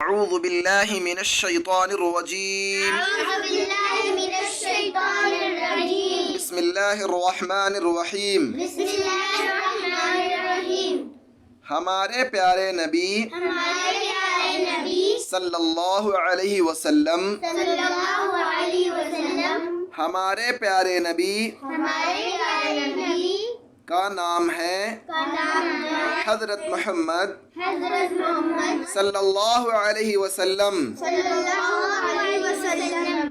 أعوذ بالله من الشيطان الرجيم. بسم الله الرحمن الرحیم. ہمارے پیارے نبی صلی اللہ علیہ وسلم ہمارے پیارے نبی کا نام ہے حضرت محمد صلی اللہ علیہ وسلم.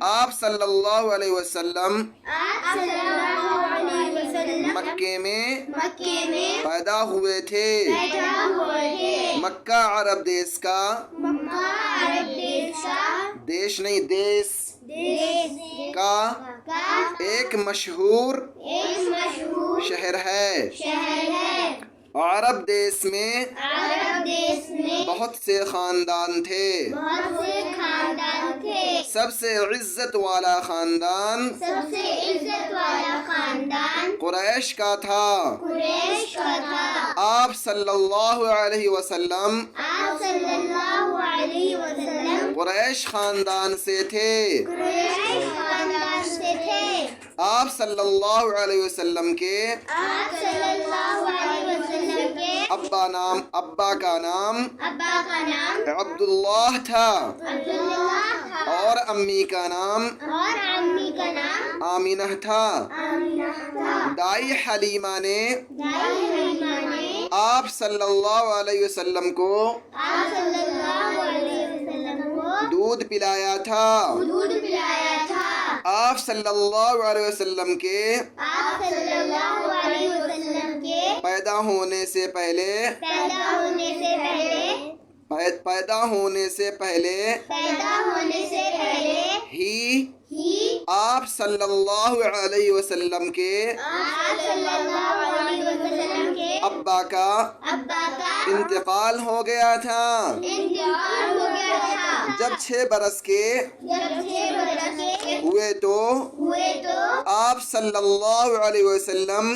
آپ صلی اللہ علیہ وسلم مکے میں پیدا ہوئے تھے. مکہ عرب دیش کا دیش نہیں دیس کا ایک مشہور شہر ہے. عرب دیش میں بہت سے خاندان تھے. سب سے عزت والا خاندان قریش کا تھا. آپ صلی اللہ علیہ وسلم قریش خاندان سے تھے. آپ صلی اللہ علیہ وسلم کے ابا کا نام عبداللہ تھا اور امی کا نام آمینہ تھا. دائی حلیمہ نے آپ صلی اللہ علیہ وسلم کو دودھ پلایا تھا. آپ صلی اللہ علیہ وسلم کے پیدا ہونے سے پہلے ہی آپ صلی اللہ علیہ وسلم کے ابا کا انتقال ہو گیا تھا. جب 6 برس کے ہوئے تو آپ صلی اللہ علیہ وسلم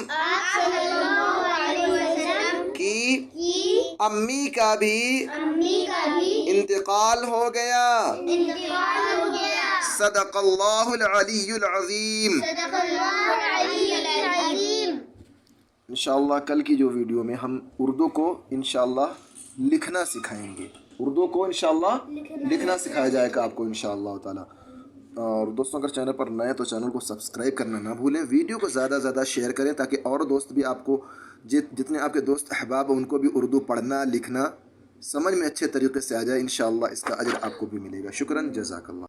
کی امی کا بھی انتقال ہو گیا. صدق اللہ العلی العظیم. انشاءاللہ کل کی جو ویڈیو میں ہم اردو کو انشاءاللہ لکھنا سکھائیں گے. اردو کو انشاءاللہ لکھنا سکھایا جائے گا آپ کو انشاءاللہ تعالی. اور دوستوں اگر چینل پر نئے تو چینل کو سبسکرائب کرنا نہ بھولیں. ویڈیو کو زیادہ زیادہ شیئر کریں تاکہ اور دوست بھی آپ کو جتنے آپ کے دوست احباب ہیں ان کو بھی اردو پڑھنا لکھنا سمجھ میں اچھے طریقے سے آ جائے. انشاءاللہ اس کا اجر آپ کو بھی ملے گا. شکراً. جزاک اللہ.